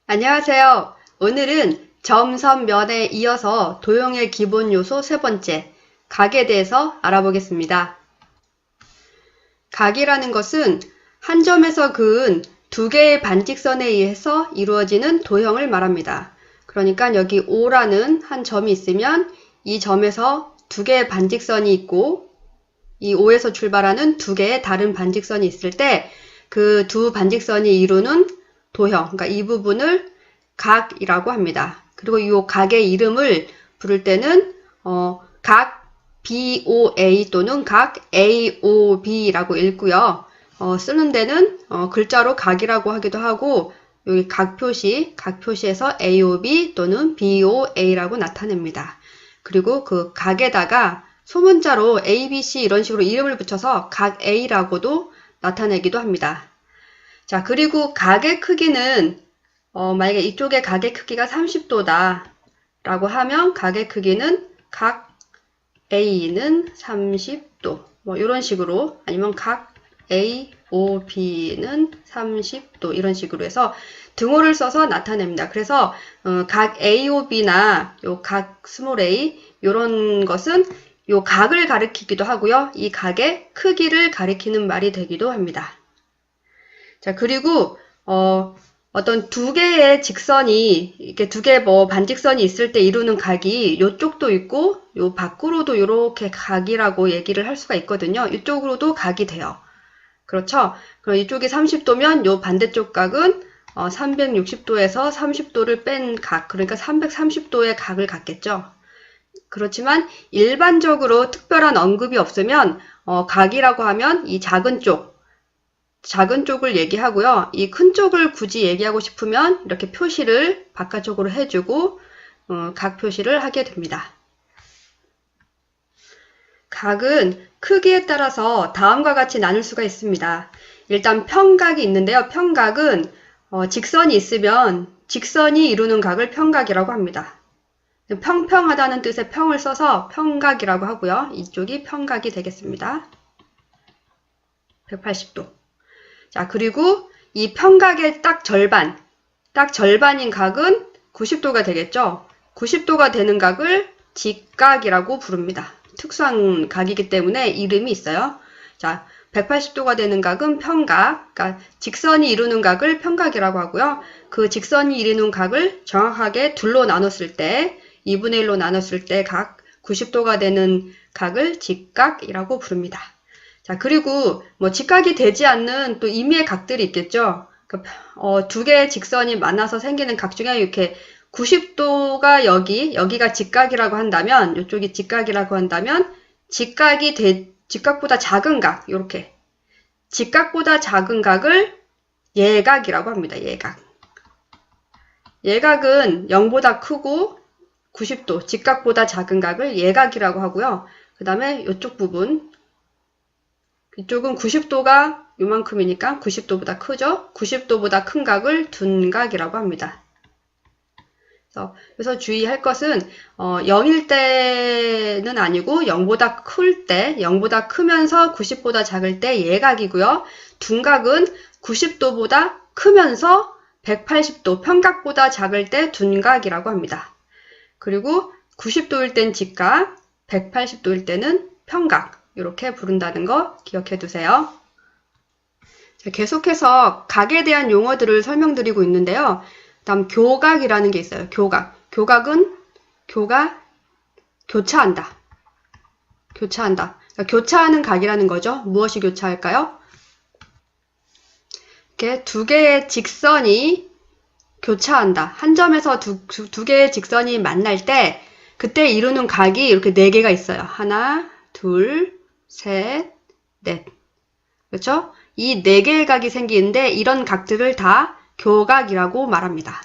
안녕하세요. 오늘은 점, 선, 면에 이어서 도형의 기본 요소 세 번째, 각에 대해서 알아보겠습니다. 각이라는 것은 한 점에서 그은 두 개의 반직선에 의해서 이루어지는 도형을 말합니다. 그러니까 여기 O라는 한 점이 있으면 이 점에서 두 개의 반직선이 있고 이 O에서 출발하는 두 개의 다른 반직선이 있을 때 그 두 반직선이 이루는 도형, 그러니까 이 부분을 각이라고 합니다. 그리고 이 각의 이름을 부를 때는 각 BOA 또는 각 AOB라고 읽고요. 쓰는 데는 글자로 각이라고 하기도 하고 여기 각 표시에서 AOB 또는 BOA라고 나타냅니다. 그리고 그 각에다가 소문자로 ABC 이런 식으로 이름을 붙여서 각 A라고도 나타내기도 합니다. 자, 그리고 각의 크기는 만약에 이쪽에 각의 크기가 30도다 라고 하면 각의 크기는 각 A는 30도 뭐 이런 식으로 아니면 각 AOB는 30도 이런 식으로 해서 등호를 써서 나타냅니다. 그래서 각 AOB나 요 각 스몰 a 이런 것은 요 각을 가리키기도 하고요. 이 각의 크기를 가리키는 말이 되기도 합니다. 자, 그리고 어떤 두 개의 직선이 이렇게 두 개 반직선이 있을 때 이루는 각이 요쪽도 있고 요 밖으로도 이렇게 각이라고 얘기를 할 수가 있거든요. 이쪽으로도 각이 돼요. 그렇죠? 그럼 이쪽이 30도면 요 반대쪽 각은 360도에서 30도를 뺀 각, 그러니까 330도의 각을 갖겠죠. 그렇지만 일반적으로 특별한 언급이 없으면 각이라고 하면 이 작은 쪽을 얘기하고요. 이 큰 쪽을 굳이 얘기하고 싶으면 이렇게 표시를 바깥쪽으로 해주고 각 표시를 하게 됩니다. 각은 크기에 따라서 다음과 같이 나눌 수가 있습니다. 일단 평각이 있는데요. 평각은 직선이 있으면 직선이 이루는 각을 평각이라고 합니다. 평평하다는 뜻의 평을 써서 평각이라고 하고요. 이쪽이 평각이 되겠습니다. 180도. 자, 그리고 이 평각의 딱 절반인 각은 90도가 되겠죠. 90도가 되는 각을 직각이라고 부릅니다. 특수한 각이기 때문에 이름이 있어요. 자, 180도가 되는 각은 평각, 그러니까 직선이 이루는 각을 평각이라고 하고요. 그 직선이 이루는 각을 정확하게 둘로 나눴을 때, 2분의 1로 나눴을 때 각 90도가 되는 각을 직각이라고 부릅니다. 자, 그리고 직각이 되지 않는 또 임의의 각들이 있겠죠. 두 개의 직선이 만나서 생기는 각 중에 이렇게 90도가 여기가 직각이라고 한다면, 이쪽이 직각이라고 한다면, 직각보다 작은 각, 요렇게. 직각보다 작은 각을 예각이라고 합니다. 예각. 예각은 0보다 크고 90도, 직각보다 작은 각을 예각이라고 하고요. 그 다음에 이쪽 부분, 이쪽은 90도가 요만큼이니까 90도보다 크죠? 90도보다 큰 각을 둔각이라고 합니다. 그래서 주의할 것은 0일 때는 아니고 0보다 클 때, 0보다 크면서 90보다 작을 때 예각이고요. 둔각은 90도보다 크면서 180도, 평각보다 작을 때 둔각이라고 합니다. 그리고 90도일 땐 직각, 180도일 때는 평각, 이렇게 부른다는 거 기억해 두세요. 자, 계속해서 각에 대한 용어들을 설명드리고 있는데요. 다음 교각이라는 게 있어요. 교각은 교차한다. 그러니까 교차하는 각이라는 거죠. 무엇이 교차할까요? 이렇게 두 개의 직선이 교차한다. 한 점에서 두 개의 직선이 만날 때 그때 이루는 각이 이렇게 4개가 있어요. 하나, 둘, 셋, 넷. 그렇죠? 이 4개의 각이 생기는데 이런 각들을 다 교각이라고 말합니다.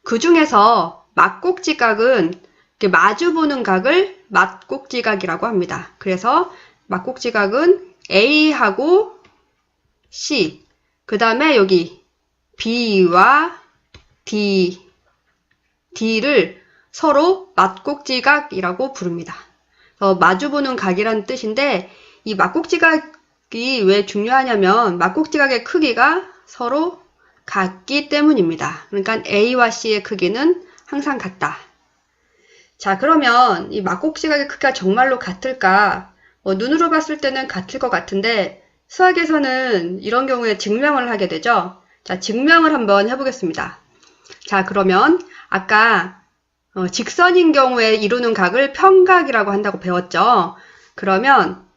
그 중에서 막꼭지각은 마주보는 각을 막꼭지각이라고 합니다. 그래서 막꼭지각은 A하고 C, 그 다음에 여기 B와 D를 서로 막꼭지각이라고 부릅니다. 마주보는 각이라는 뜻인데 이 막꼭지각이 왜 중요하냐면 막꼭지각의 크기가 서로 같기 때문입니다. 그러니까 A와 C의 크기는 항상 같다. 자, 그러면 이 막곡지각의 크기가 정말로 같을까? 눈으로 봤을 때는 같을 것 같은데 수학에서는 이런 경우에 증명을 하게 되죠. 자, 증명을 한번 해보겠습니다. 자, 그러면 아까 직선인 경우에 이루는 각을 평각이라고 한다고 배웠죠. 그러면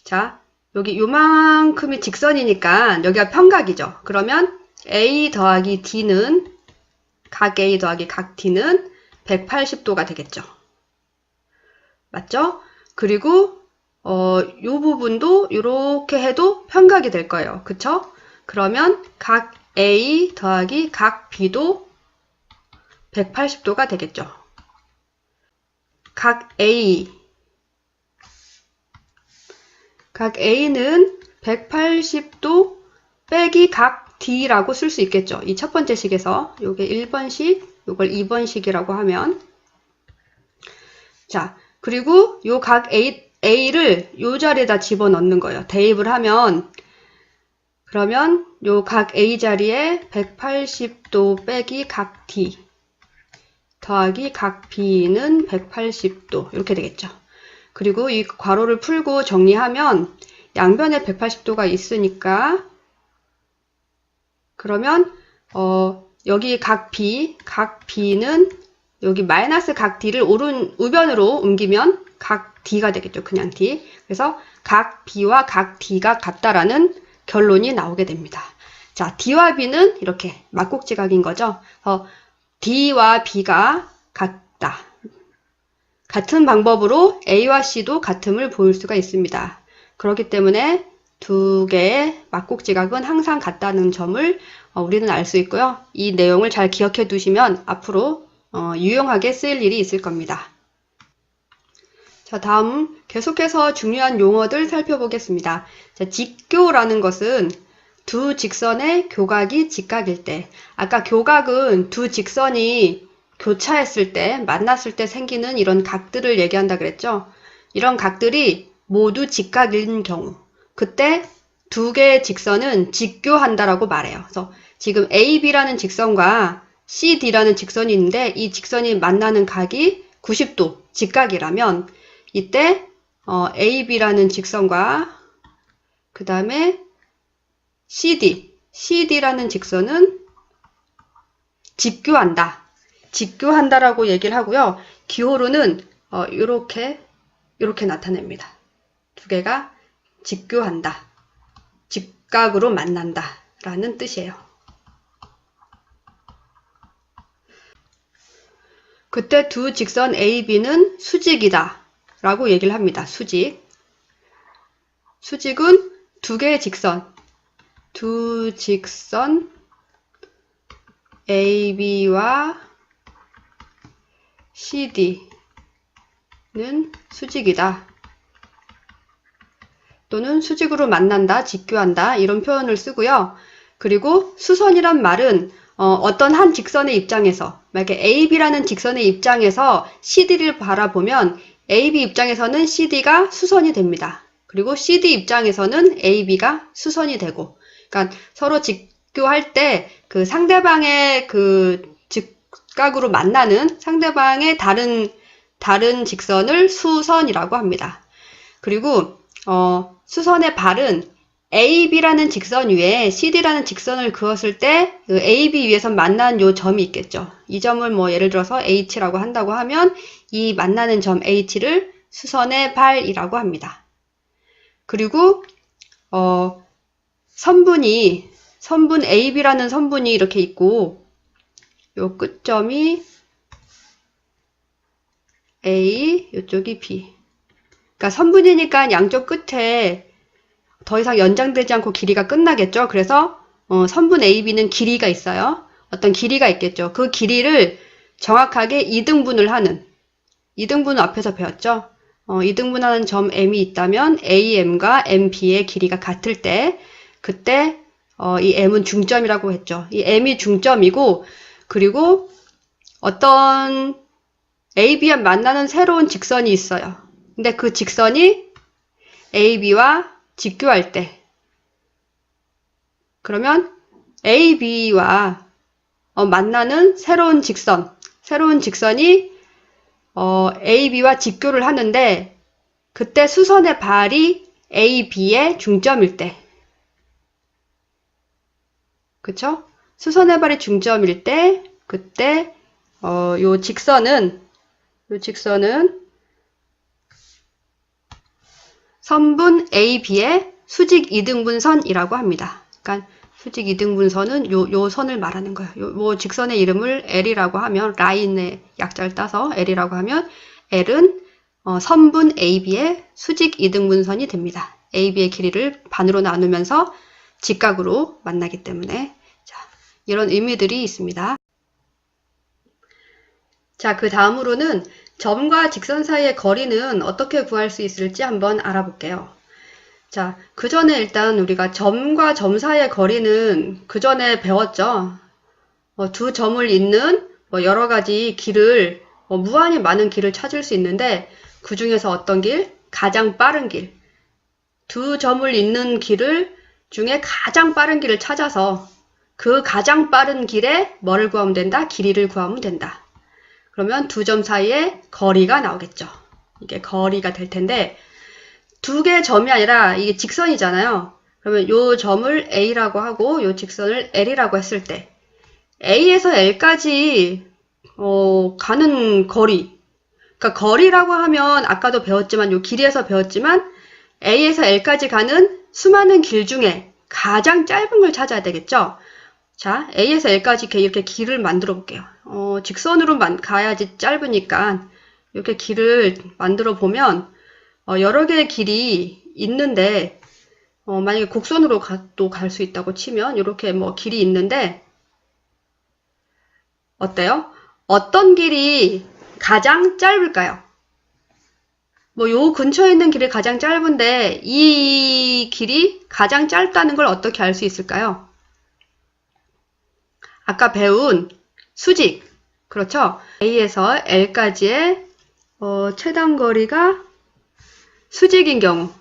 자, 여기 요만큼이 직선이니까 여기가 평각이죠. 그러면 A 더하기 D는 각 A 더하기 각 D는 180도가 되겠죠. 맞죠? 그리고 요 부분도 이렇게 해도 평각이 될 거예요. 그쵸? 그러면 각 A 더하기 각 B도 180도가 되겠죠. 각 A는 180도 빼기 각 D라고 쓸 수 있겠죠. 이 첫 번째 식에서 요게 1번식, 요걸 2번식이라고 하면 자, 그리고 요 각 A를 요 자리에다 집어넣는 거예요. 대입을 하면 그러면 요 각 A 자리에 180도 빼기 각 D 더하기 각 B는 180도 이렇게 되겠죠. 그리고 이 괄호를 풀고 정리하면 양변에 180도가 있으니까 그러면 여기 각 B는 여기 마이너스 각 D를 우변으로 옮기면 각 D가 되겠죠. 그냥 D. 그래서 각 B와 각 D가 같다라는 결론이 나오게 됩니다. 자, D와 B는 이렇게 막곡지각인 거죠. D와 B가 같다. 같은 방법으로 A와 C도 같음을 보일 수가 있습니다. 그렇기 때문에 두 개의 막곡지각은 항상 같다는 점을 우리는 알 수 있고요. 이 내용을 잘 기억해 두시면 앞으로 유용하게 쓰일 일이 있을 겁니다. 자, 다음 계속해서 중요한 용어들 살펴보겠습니다. 자, 직교라는 것은 두 직선의 교각이 직각일 때, 아까 교각은 두 직선이 교차했을 때, 만났을 때 생기는 이런 각들을 얘기한다 그랬죠. 이런 각들이 모두 직각인 경우, 그때 두 개의 직선은 직교한다라고 말해요. 그래서 지금 AB라는 직선과 CD라는 직선이 있는데 이 직선이 만나는 각이 90도 직각이라면 이때 AB라는 직선과 그 다음에 CD라는 직선은 직교한다. 직교한다라고 얘기를 하고요. 기호로는 이렇게 나타냅니다. 두 개가 직교한다. 직각으로 만난다 라는 뜻이에요. 그때 두 직선 AB는 수직이다 라고 얘기를 합니다. 수직은 두 개의 두 직선 AB와 CD는 수직이다. 또는 수직으로 만난다, 직교한다 이런 표현을 쓰고요. 그리고 수선이란 말은 어떤 한 직선의 입장에서 만약에 AB라는 직선의 입장에서 CD를 바라보면 AB 입장에서는 CD가 수선이 됩니다. 그리고 CD 입장에서는 AB가 수선이 되고 그러니까 서로 직교할 때 그 상대방의 그 직각으로 만나는 상대방의 다른 직선을 수선이라고 합니다. 그리고 수선의 발은 AB라는 직선 위에 CD라는 직선을 그었을 때 그 AB 위에서 만나는 요 점이 있겠죠. 이 점을 뭐 예를 들어서 H라고 한다고 하면 이 만나는 점 H를 수선의 발이라고 합니다. 그리고 선분 AB라는 선분이 이렇게 있고 요 끝점이 A, 요쪽이 B. 그러니까 선분이니까 양쪽 끝에 더 이상 연장되지 않고 길이가 끝나겠죠. 그래서 선분 AB는 길이가 있어요. 어떤 길이가 있겠죠. 그 길이를 정확하게 2등분을 앞에서 배웠죠. 2등분하는 점 M이 있다면 AM과 MB의 길이가 같을 때 그때 이 M은 중점이라고 했죠. 이 M이 중점이고 그리고 어떤 AB와 만나는 새로운 직선이 있어요. 근데 그 직선이 AB와 직교할 때 그러면 AB와 만나는 새로운 직선이 AB와 직교를 하는데 그때 수선의 발이 AB의 중점일 때, 그쵸? 수선의 발이 중점일 때, 그때 요 직선은 선분 AB의 수직 이등분선이라고 합니다. 그러니까 수직 이등분선은 요 선을 말하는 거예요. 요 직선의 이름을 L이라고 하면, 라인의 약자를 따서 L이라고 하면, L은 선분 AB의 수직 이등분선이 됩니다. AB의 길이를 반으로 나누면서 직각으로 만나기 때문에, 자, 이런 의미들이 있습니다. 자, 그 다음으로는 점과 직선 사이의 거리는 어떻게 구할 수 있을지 한번 알아볼게요. 자, 그 전에 일단 우리가 점과 점 사이의 거리는 그 전에 배웠죠. 두 점을 잇는 여러 가지 길을, 무한히 많은 길을 찾을 수 있는데 그 중에서 어떤 길? 가장 빠른 길. 두 점을 잇는 길을 중에 가장 빠른 길을 찾아서 그 가장 빠른 길에 뭐를 구하면 된다? 길이를 구하면 된다. 그러면 두 점 사이에 거리가 나오겠죠. 이게 거리가 될 텐데 두 개의 점이 아니라 이게 직선이잖아요. 그러면 요 점을 A라고 하고 요 직선을 L이라고 했을 때 A에서 L까지 가는 거리, 그러니까 거리라고 하면 아까도 배웠지만 요 길이에서 배웠지만 A에서 L까지 가는 수많은 길 중에 가장 짧은 걸 찾아야 되겠죠. 자, A에서 L까지 이렇게 길을 만들어 볼게요. 직선으로 가야지 짧으니까 이렇게 길을 만들어 보면 여러 개의 길이 있는데 만약에 곡선으로 또 갈 수 있다고 치면 이렇게 길이 있는데 어때요? 어떤 길이 가장 짧을까요? 요 근처에 있는 길이 가장 짧은데 이 길이 가장 짧다는 걸 어떻게 알 수 있을까요? 아까 배운 수직, 그렇죠? A에서 L까지의 최단 거리가 수직인 경우,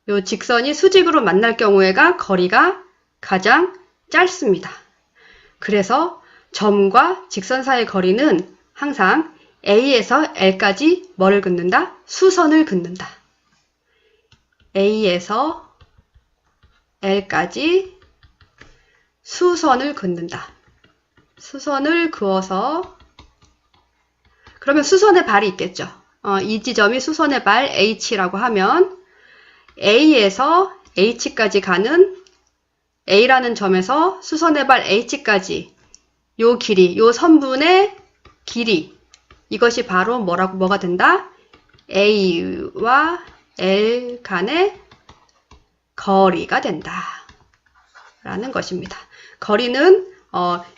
요 직선이 수직으로 만날 경우에가 거리가 가장 짧습니다. 그래서 점과 직선 사이의 거리는 항상 A에서 L까지 뭐를 긋는다? 수선을 긋는다. A에서 L까지 수선을 긋는다. 수선을 그어서, 그러면 수선의 발이 있겠죠. 이 지점이 수선의 발 H라고 하면 A에서 H까지 가는 A라는 점에서 수선의 발 H까지 요 길이, 요 선분의 길이, 이것이 바로 뭐가 된다? A와 L 간의 거리가 된다. 라는 것입니다. 거리는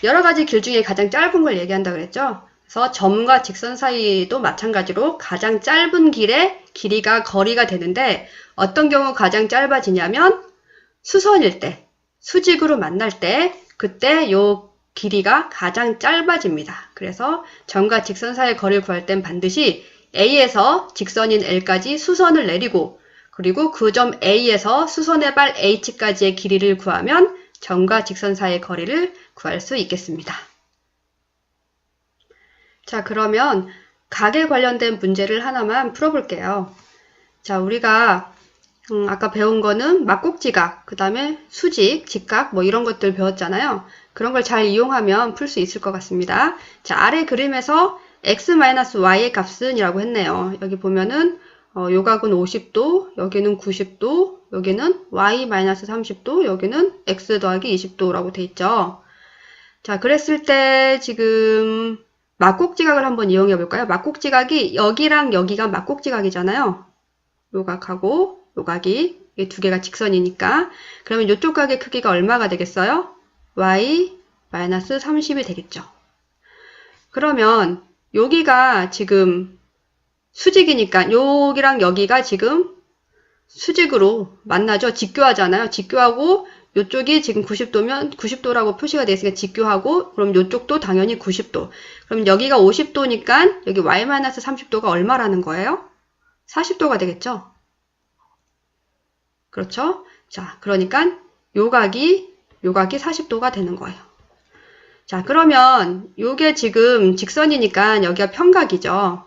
여러 가지 길 중에 가장 짧은 걸 얘기한다 그랬죠? 그래서 점과 직선 사이도 마찬가지로 가장 짧은 길의 길이가 거리가 되는데 어떤 경우 가장 짧아지냐면 수선일 때, 수직으로 만날 때 그때 요 길이가 가장 짧아집니다. 그래서 점과 직선 사이의 거리를 구할 땐 반드시 A에서 직선인 L까지 수선을 내리고 그리고 그 점 A에서 수선의 발 H까지의 길이를 구하면 점과 직선 사이의 거리를 구할 수 있겠습니다. 자, 그러면 각에 관련된 문제를 하나만 풀어볼게요. 자, 우리가 아까 배운 거는 막곡지각, 그 다음에 수직, 직각 이런 것들 배웠잖아요. 그런 걸 잘 이용하면 풀 수 있을 것 같습니다. 자, 아래 그림에서 x-y의 값은 이라고 했네요. 여기 보면은 요 각은 50도, 여기는 90도, 여기는 y-30도, 여기는 x 더하기 20도라고 돼 있죠. 자, 그랬을 때 지금 막곡지각을 한번 이용해 볼까요? 막곡지각이 여기랑 여기가 막곡지각이잖아요. 요 각하고 요 각이 이 두 개가 직선이니까 그러면 이쪽 각의 크기가 얼마가 되겠어요? y-30이 되겠죠. 그러면 여기가 지금 수직이니까 여기랑 여기가 지금 수직으로 만나죠. 직교하잖아요. 직교하고 이쪽이 지금 90도면 90도라고 표시가 되어 있으니까 직교하고 그럼 이쪽도 당연히 90도. 그럼 여기가 50도니까 여기 y-30도가 얼마라는 거예요? 40도가 되겠죠. 그렇죠? 자, 그러니까 요각이 40도가 되는 거예요. 자, 그러면 요게 지금 직선이니까 여기가 평각이죠.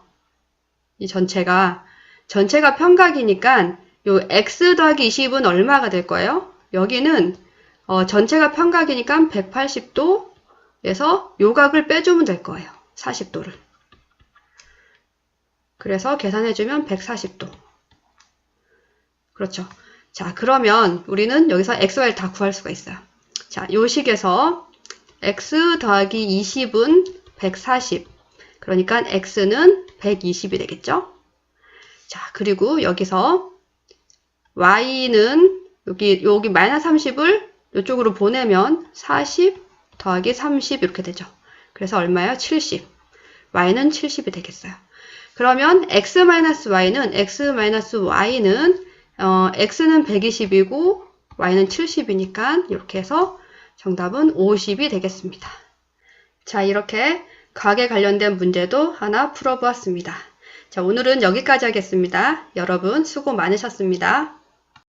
이 전체가 평각이니까 요 x 더하기 20은 얼마가 될 거예요? 여기는 전체가 평각이니까 180도에서 요각을 빼주면 될 거예요. 40도를. 그래서 계산해주면 140도. 그렇죠. 자, 그러면 우리는 여기서 x, y를 다 구할 수가 있어요. 자, 요 식에서 x 더하기 20은 140. 그러니까 x는 120이 되겠죠? 자, 그리고 여기서 y는 여기 마이너스 30을 이쪽으로 보내면 40 더하기 30 이렇게 되죠. 그래서 얼마예요? 70. y는 70이 되겠어요. 그러면 x-y는 x는 120이고 y는 70이니까 이렇게 해서 정답은 50이 되겠습니다. 자, 이렇게 각에 관련된 문제도 하나 풀어보았습니다. 자, 오늘은 여기까지 하겠습니다. 여러분 수고 많으셨습니다.